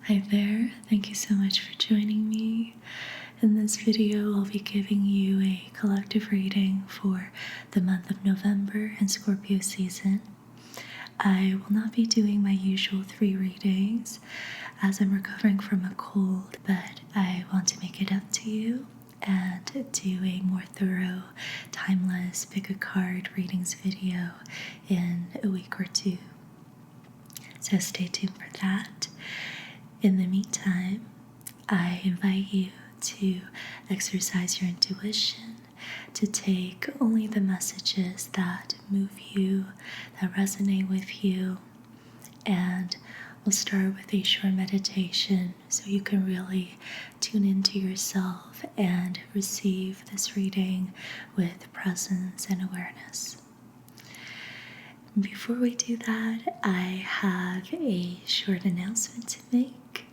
Hi there, thank you so much for joining me. In this video, I'll be giving you a collective reading for the month of November and Scorpio season. I will not be doing my usual 3 readings as I'm recovering from a cold, but I want to make it up to you and do a more thorough, timeless pick a card readings video in a week or 2. So stay tuned for that. In the meantime, I invite you to exercise your intuition, to take only the messages that move you, that resonate with you, and we'll start with a short meditation so you can really tune into yourself and receive this reading with presence and awareness. Before we do that, I have a short announcement to make.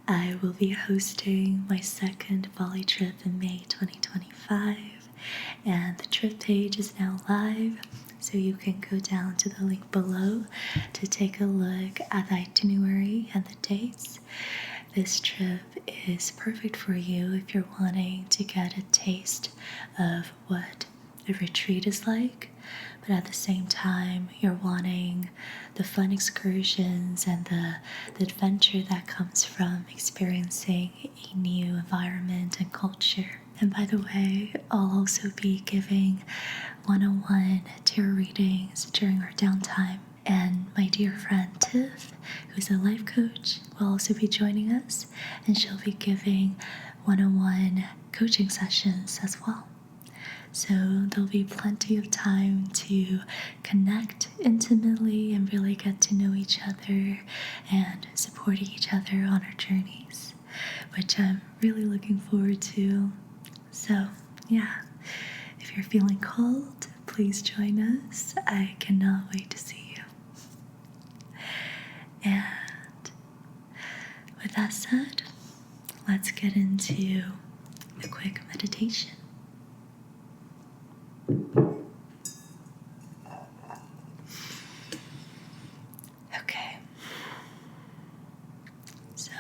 I will be hosting my second Bali trip in May 2025, and the trip page is now live, so you can go down to the link below to take a look at the itinerary and the dates. This trip is perfect for you if you're wanting to get a taste of what a retreat is like, but at the same time you're wanting the fun excursions and the adventure that comes from experiencing a new environment and culture. And by the way, I'll also be giving one-on-one tarot readings during our downtime, and my dear friend Tiff, who's a life coach, will also be joining us, and she'll be giving one-on-one coaching sessions as well. So there'll be plenty of time to connect intimately and really get to know each other and support each other on our journeys, which I'm really looking forward to. So yeah, if you're feeling called, please join us. I cannot wait to see you. And with that said, let's get into a quick meditation. Okay, so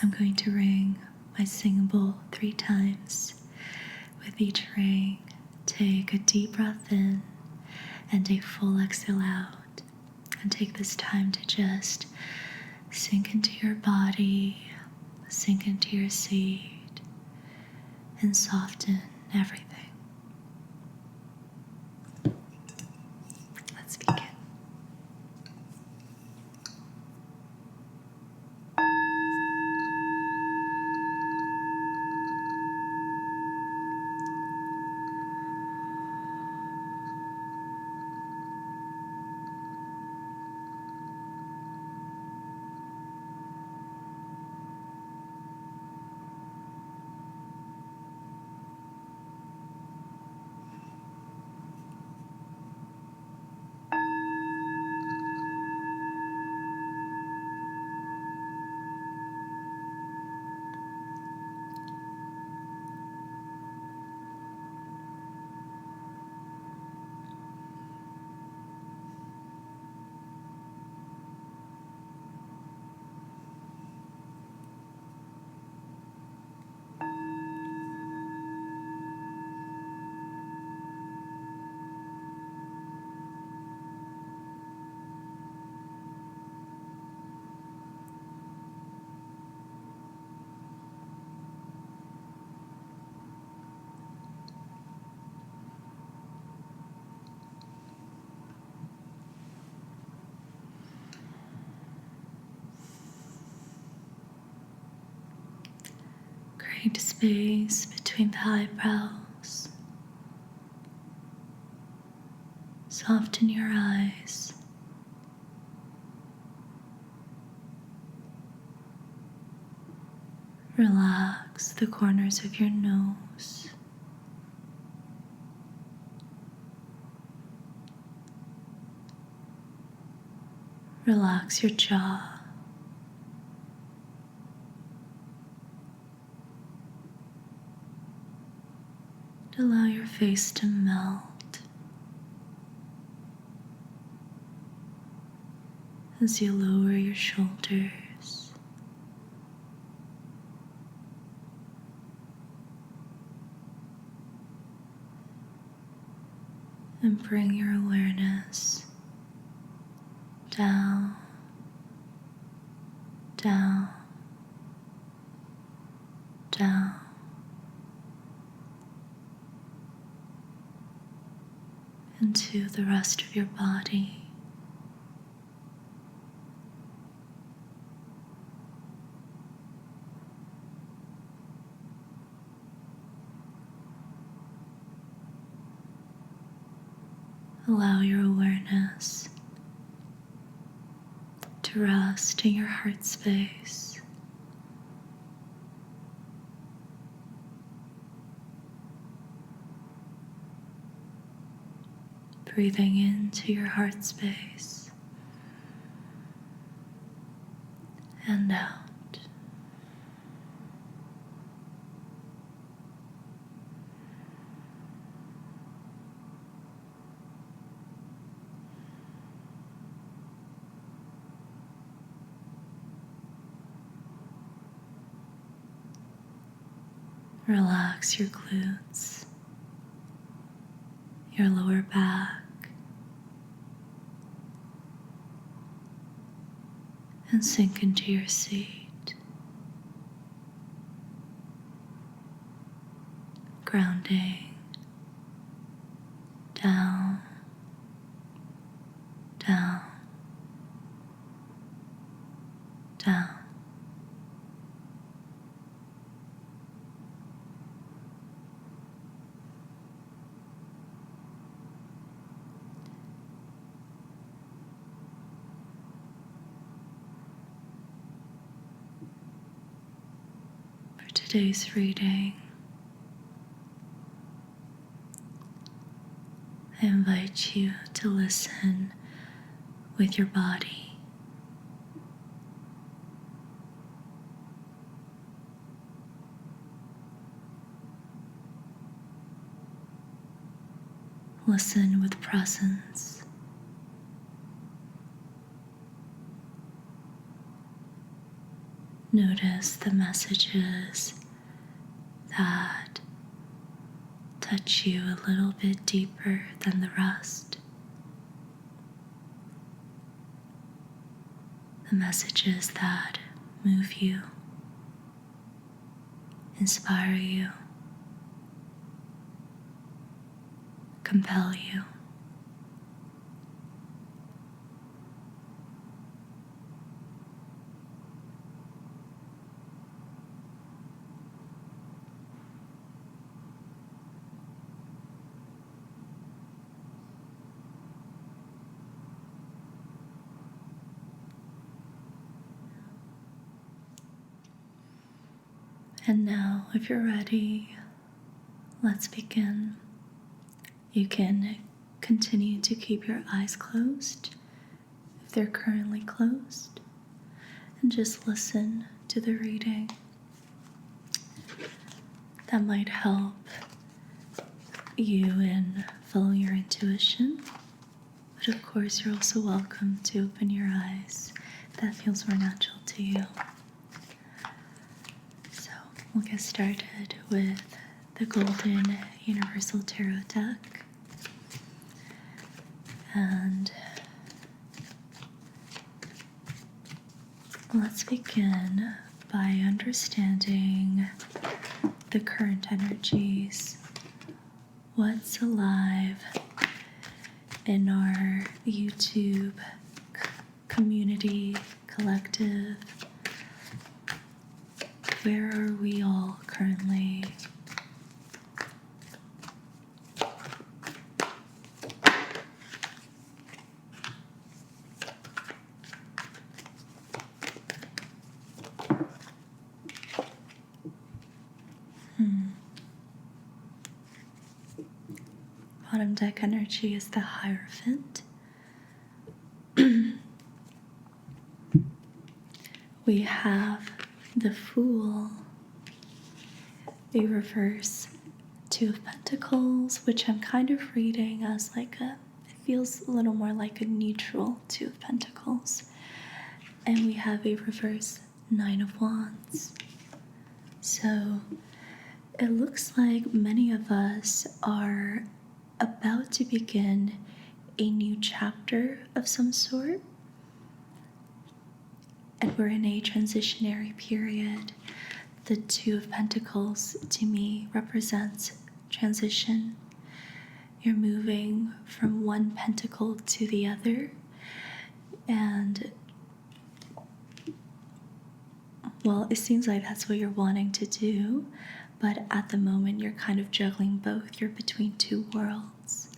I'm going to ring my singing bowl 3 times. With each ring, take a deep breath in and a full exhale out, and take this time to just sink into your body, sink into your seat, and soften everything. Let's begin. Create space between the eyebrows. Soften your eyes. Relax the corners of your nose. Relax your jaw. Allow your face to melt as you lower your shoulders. and bring your awareness down, down, down, into the rest of your body. Allow your awareness to rest in your heart space. Breathing into your heart space and out. Relax your glutes, your lower back, and sink into your seat, grounding down, down, down. For today's reading, I invite you to listen with your body. Listen with presence. Notice the messages that touch you a little bit deeper than the rest. The messages that move you, inspire you, compel you. And now, if you're ready, let's begin. You can continue to keep your eyes closed if they're currently closed, and just listen to the reading. That might help you in following your intuition, but of course you're also welcome to open your eyes if that feels more natural to you. So we'll get started with the Golden Universal Tarot deck. And let's begin by understanding the current energies. What's alive in our YouTube community collective? Where are we all currently? Bottom deck energy is the Hierophant. We have the Fool, a reverse Two of Pentacles, which I'm kind of reading as it feels a little more like a neutral Two of Pentacles. And we have a reverse Nine of Wands. So it looks like many of us are about to begin a new chapter of some sort, and we're in a transitionary period. The Two of Pentacles to me represents transition. You're moving from one pentacle to the other, and well, it seems like that's what you're wanting to do, but at the moment you're kind of juggling both. You're between two worlds.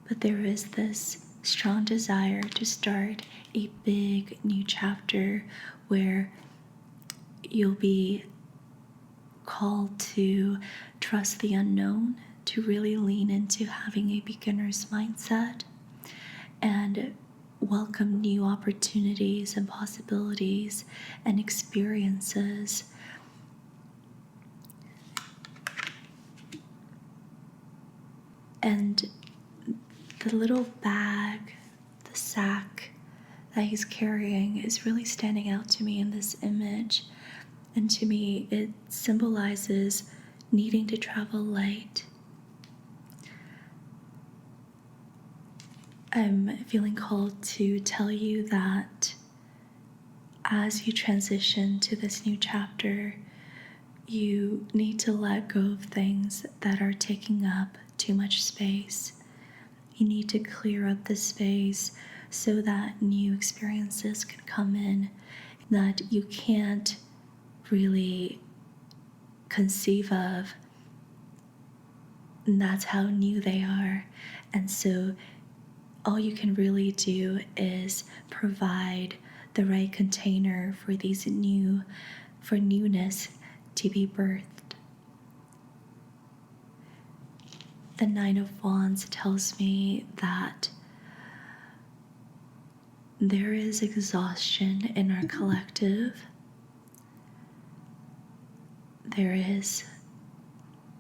But there is this strong desire to start a big new chapter where you'll be called to trust the unknown, to really lean into having a beginner's mindset and welcome new opportunities and possibilities and experiences. And the little bag, the sack that he's carrying is really standing out to me in this image. And to me, it symbolizes needing to travel light. I'm feeling called to tell you that as you transition to this new chapter, you need to let go of things that are taking up too much space. You need to clear up the space so that new experiences can come in that you can't really conceive of. And that's how new they are. And so all you can really do is provide the right container for newness to be birthed. The Nine of Wands tells me that there is exhaustion in our collective. There is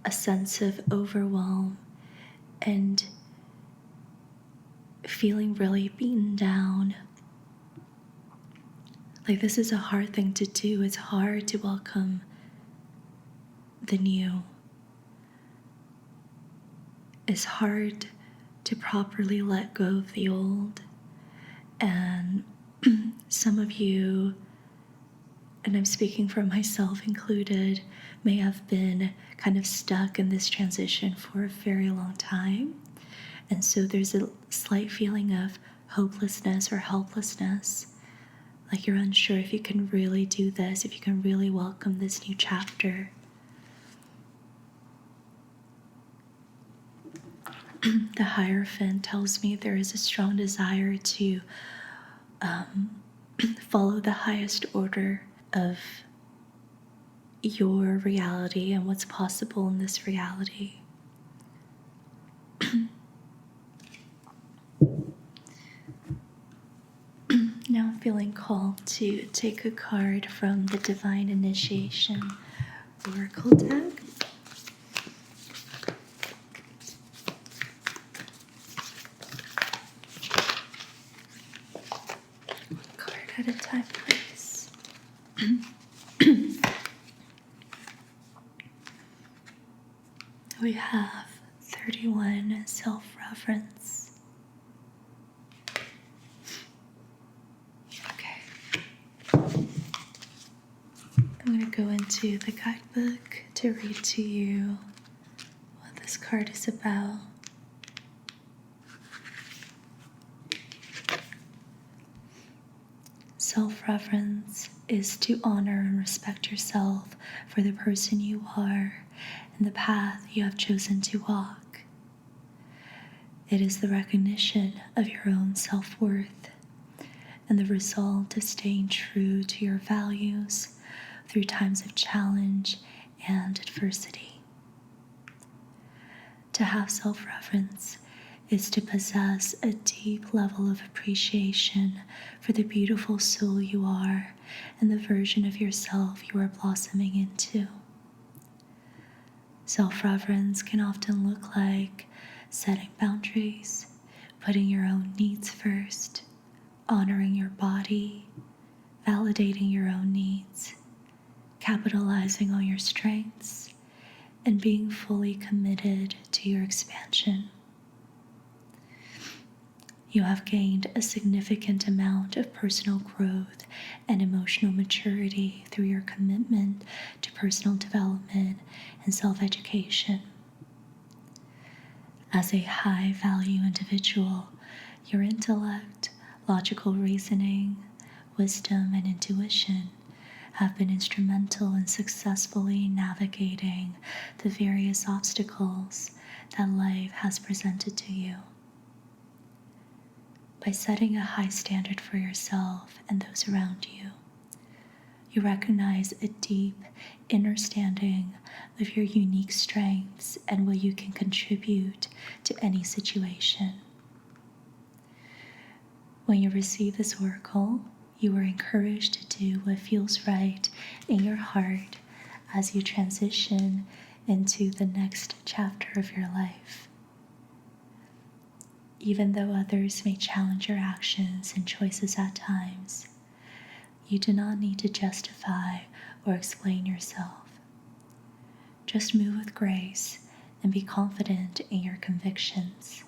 a sense of overwhelm and feeling really beaten down. Like, this is a hard thing to do. It's hard to welcome the new. It's hard to properly let go of the old. And some of you, and I'm speaking for myself included, may have been kind of stuck in this transition for a very long time. And so there's a slight feeling of hopelessness or helplessness. Like you're unsure if you can really do this, if you can really welcome this new chapter. The Hierophant tells me there is a strong desire to follow the highest order of your reality and what's possible in this reality. Now I'm feeling called to take a card from the Divine Initiation Oracle deck. One card at a time, please. We have 31, Self-reverence. I'm going to go into the guidebook to read to you what this card is about. Self-reverence is to honor and respect yourself for the person you are and the path you have chosen to walk. It is the recognition of your own self-worth and the result of staying true to your values through times of challenge and adversity. To have self-reverence is to possess a deep level of appreciation for the beautiful soul you are and the version of yourself you are blossoming into. Self-reverence can often look like setting boundaries, putting your own needs first, honoring your body, validating your own needs, capitalizing on your strengths, and being fully committed to your expansion. You have gained a significant amount of personal growth and emotional maturity through your commitment to personal development and self-education. As a high-value individual, your intellect, logical reasoning, wisdom, and intuition have been instrumental in successfully navigating the various obstacles that life has presented to you. By setting a high standard for yourself and those around you, you recognize a deep understanding of your unique strengths and what you can contribute to any situation. When you receive this oracle, you are encouraged to do what feels right in your heart as you transition into the next chapter of your life. Even though others may challenge your actions and choices at times, you do not need to justify or explain yourself. Just move with grace and be confident in your convictions.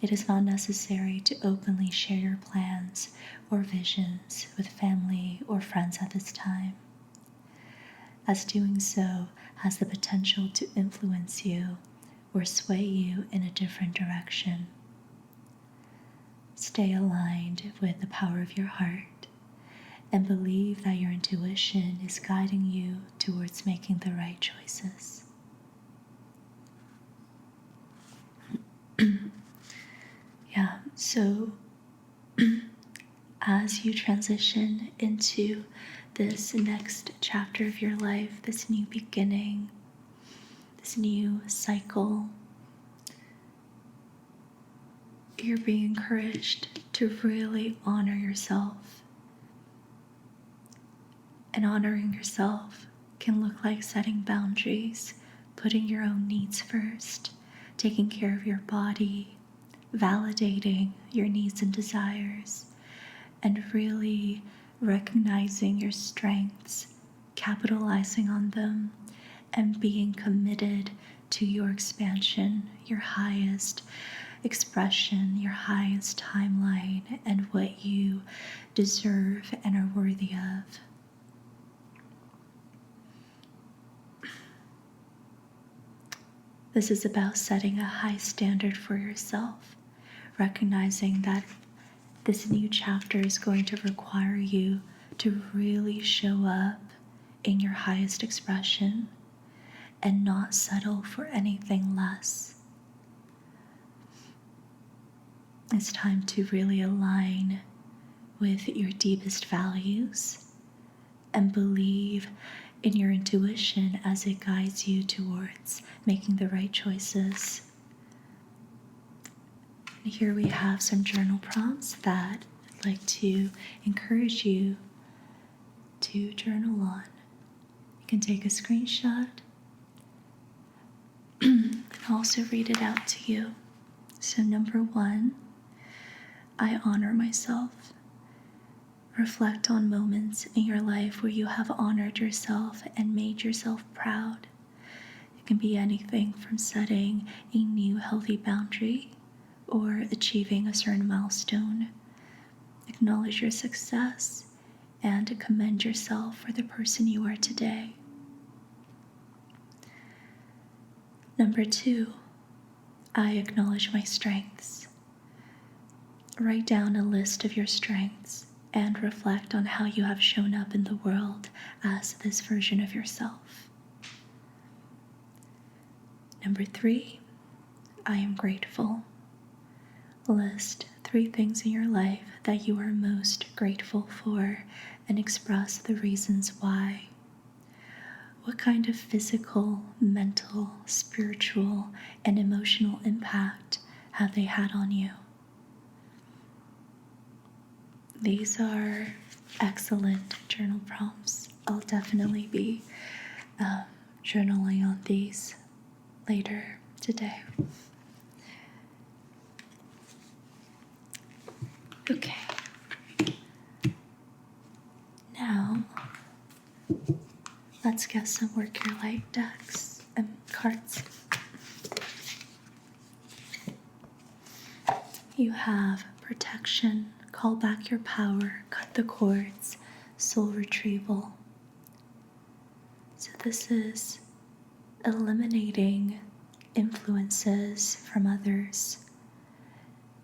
It is not necessary to openly share your plans or visions with family or friends at this time, as doing so has the potential to influence you or sway you in a different direction. Stay aligned with the power of your heart and believe that your intuition is guiding you towards making the right choices. So as you transition into this next chapter of your life, this new beginning, this new cycle, you're being encouraged to really honor yourself. And honoring yourself can look like setting boundaries, putting your own needs first, taking care of your body, validating your needs and desires, and really recognizing your strengths, capitalizing on them, and being committed to your expansion, your highest expression, your highest timeline, and what you deserve and are worthy of. This is about setting a high standard for yourself, recognizing that this new chapter is going to require you to really show up in your highest expression and not settle for anything less. It's time to really align with your deepest values and believe in your intuition as it guides you towards making the right choices. And here we have some journal prompts that I'd like to encourage you to journal on. You can take a screenshot and also read it out to you. So number 1, I honor myself. Reflect on moments in your life where you have honored yourself and made yourself proud. It can be anything from setting a new healthy boundary or achieving a certain milestone. Acknowledge your success and commend yourself for the person you are today. Number 2, I acknowledge my strengths. Write down a list of your strengths and reflect on how you have shown up in the world as this version of yourself. Number 3, I am grateful. List 3 things in your life that you are most grateful for and express the reasons why. What kind of physical, mental, spiritual, and emotional impact have they had on you? These are excellent journal prompts. I'll definitely be journaling on these later today. Okay. Now, Let's get some Work Your Light decks and cards. You have Protection, Call Back Your Power, Cut the Cords, Soul Retrieval. So this is eliminating influences from others,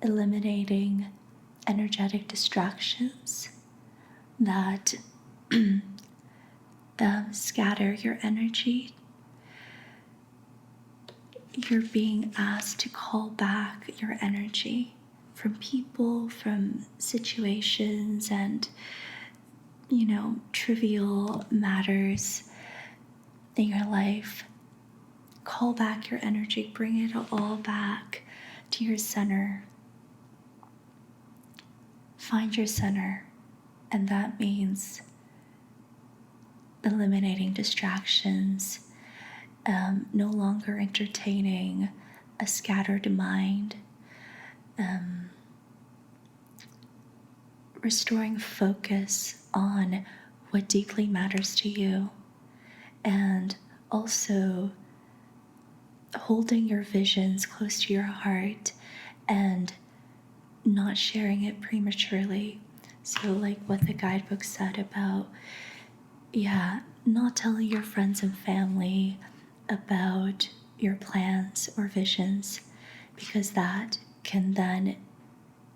eliminating energetic distractions that scatter your energy. You're being asked to call back your energy from people, from situations, and, trivial matters in your life. Call back your energy, bring it all back to your center. Find your center, and that means eliminating distractions, no longer entertaining a scattered mind, restoring focus on what deeply matters to you, and also holding your visions close to your heart and not sharing it prematurely. So like what the guidebook said about, not telling your friends and family about your plans or visions, because that can then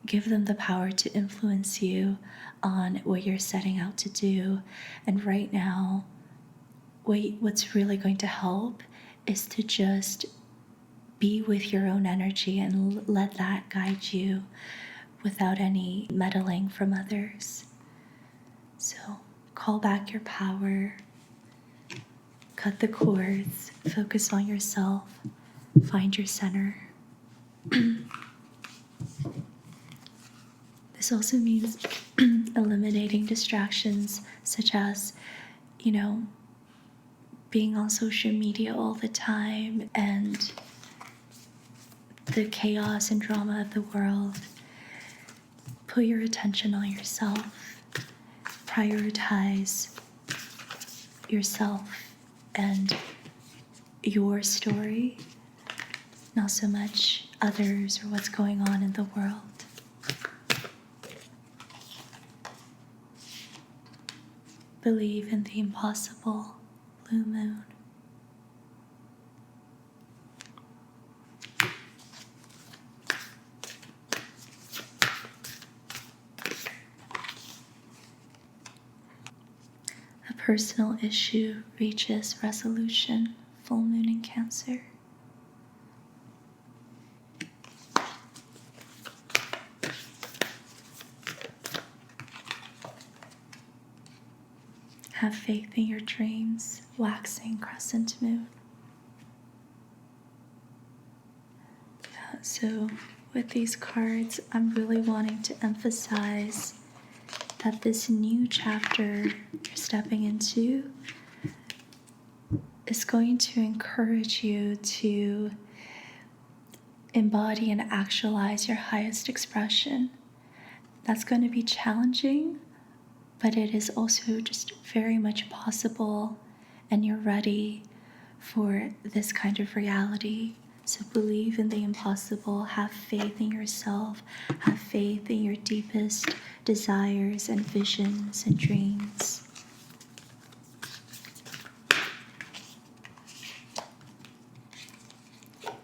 give them the power to influence you on what you're setting out to do. And right now, what's really going to help is to just be with your own energy and let that guide you without any meddling from others. So call back your power, cut the cords, focus on yourself, find your center. This also means eliminating distractions such as, being on social media all the time and the chaos and drama of the world. Put your attention on yourself. Prioritize yourself and your story, not so much others or what's going on in the world. Believe in the impossible, blue moon. A personal issue reaches resolution, full moon in Cancer. Have faith in your dreams, waxing crescent moon. So with these cards, I'm really wanting to emphasize that this new chapter you're stepping into is going to encourage you to embody and actualize your highest expression. That's going to be challenging, but it is also just very much possible, and you're ready for this kind of reality. So believe in the impossible, have faith in yourself, have faith in your deepest desires and visions and dreams.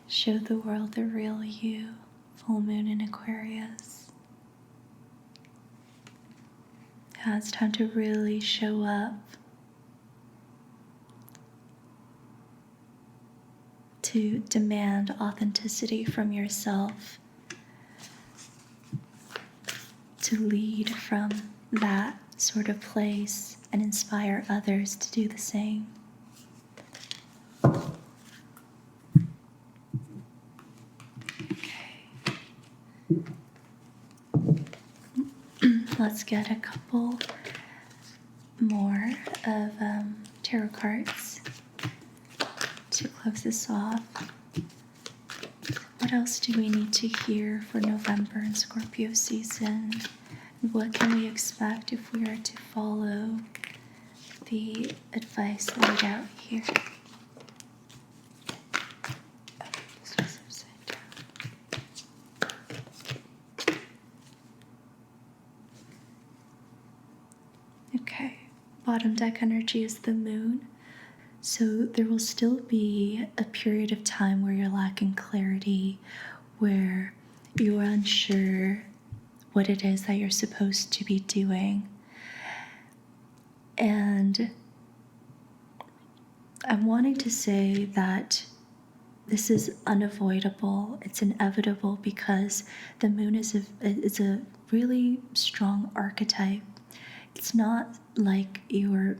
Show the world the real you, full moon in Aquarius. It's time to really show up, to demand authenticity from yourself, to lead from that sort of place and inspire others to do the same. Let's get a couple more of tarot cards to close this off. What else do we need to hear for November and Scorpio season? What can we expect if we are to follow the advice laid out here. This was upside down. Okay, bottom deck energy is the moon. So there will still be a period of time where you're lacking clarity, where you're unsure what it is that you're supposed to be doing. And I'm wanting to say that this is unavoidable. It's inevitable because the moon is a really strong archetype. It's not like you're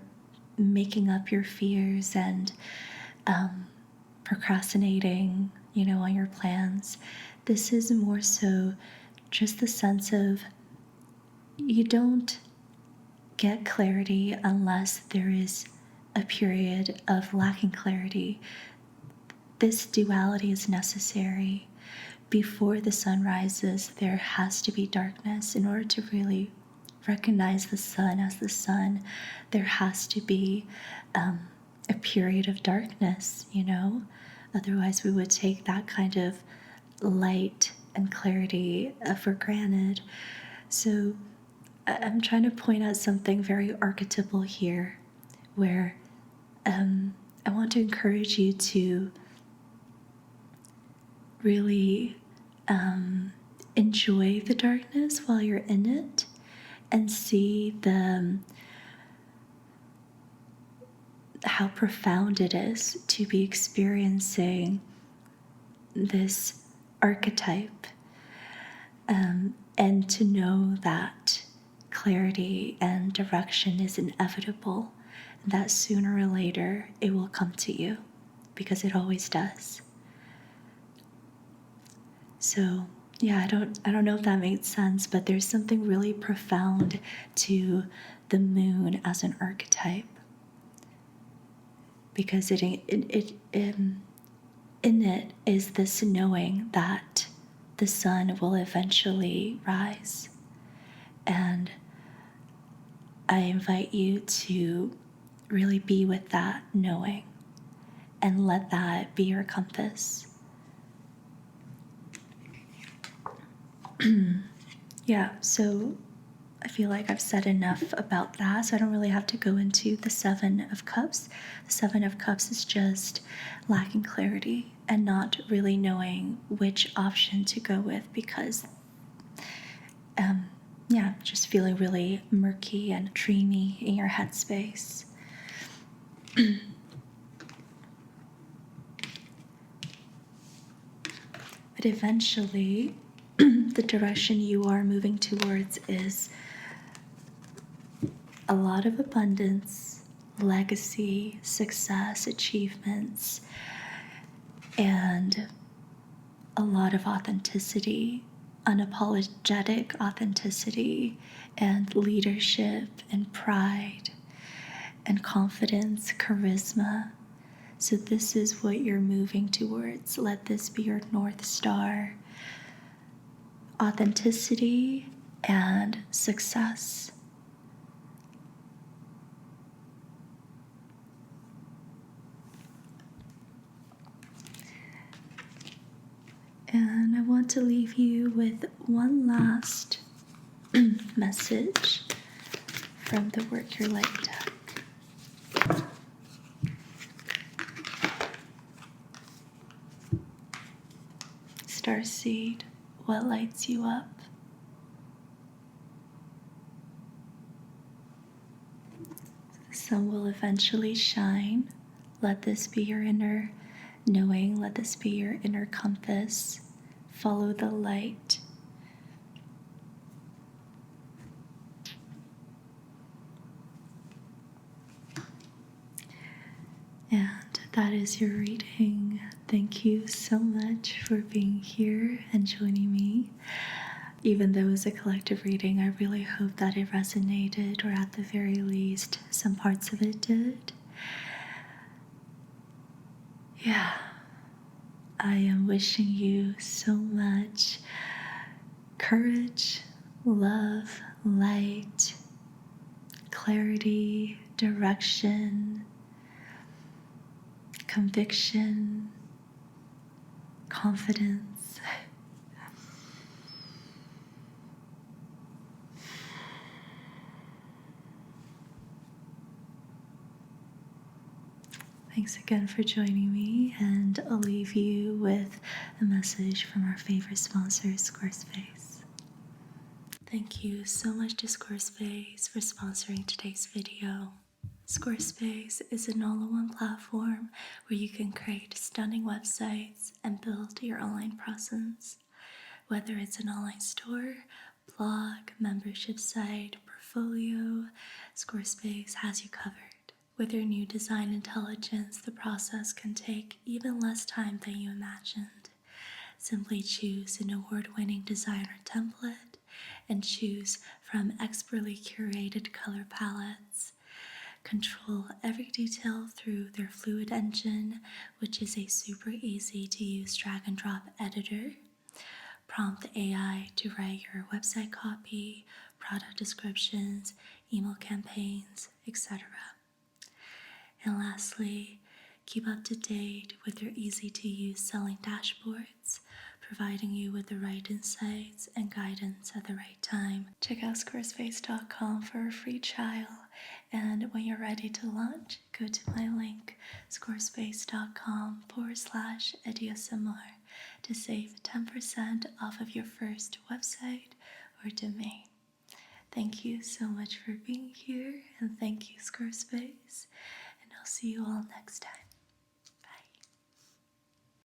making up your fears and procrastinating, on your plans. This is more so just the sense of you don't get clarity unless there is a period of lacking clarity. This duality is necessary. Before the sun rises, there has to be darkness. In order to really recognize the sun as the sun, there has to be a period of darkness, Otherwise, we would take that kind of light and clarity for granted. So I'm trying to point out something very archetypal here, where I want to encourage you to really enjoy the darkness while you're in it and see how profound it is to be experiencing this archetype, and to know that clarity and direction is inevitable, and that sooner or later it will come to you, because it always does. So yeah, I don't know if that made sense, but there's something really profound to the moon as an archetype, because in it is this knowing that the sun will eventually rise. And I invite you to really be with that knowing and let that be your compass. Yeah, so I feel like I've said enough about that, so I don't really have to go into the Seven of Cups. The Seven of Cups is just lacking clarity and not really knowing which option to go with, because just feeling really murky and dreamy in your headspace. But eventually, the direction you are moving towards is a lot of abundance, legacy, success, achievements, and a lot of authenticity, unapologetic authenticity, and leadership, and pride, and confidence, charisma. So this is what you're moving towards. Let this be your North Star. Authenticity and success. And I want to leave you with one last message from the Work Your Light deck. Starseed, what lights you up? The sun will eventually shine. Let this be your inner knowing. Let this be your inner compass. Follow the light. And that is your reading. Thank you so much for being here and joining me. Even though it was a collective reading, I really hope that it resonated, or at the very least, some parts of it did. Yeah, I am wishing you so much courage, love, light, clarity, direction, conviction, confidence. Thanks again for joining me, and I'll leave you with a message from our favorite sponsor, Squarespace. Thank you so much to Squarespace for sponsoring today's video. Squarespace is an all-in-one platform where you can create stunning websites and build your online presence. Whether it's an online store, blog, membership site, portfolio, Squarespace has you covered. With your new design intelligence, the process can take even less time than you imagined. Simply choose an award-winning designer template and choose from expertly curated color palettes. Control every detail through their Fluid engine, which is a super easy to use drag and drop editor. Prompt the AI to write your website copy, product descriptions, email campaigns, etc. And lastly, keep up to date with their easy-to-use selling dashboards, providing you with the right insights and guidance at the right time. Check out squarespace.com for a free trial, and when you're ready to launch, go to my link, squarespace.com/ediyasmr, to save 10% off of your first website or domain. Thank you so much for being here, and thank you, Squarespace. And I'll see you all next time.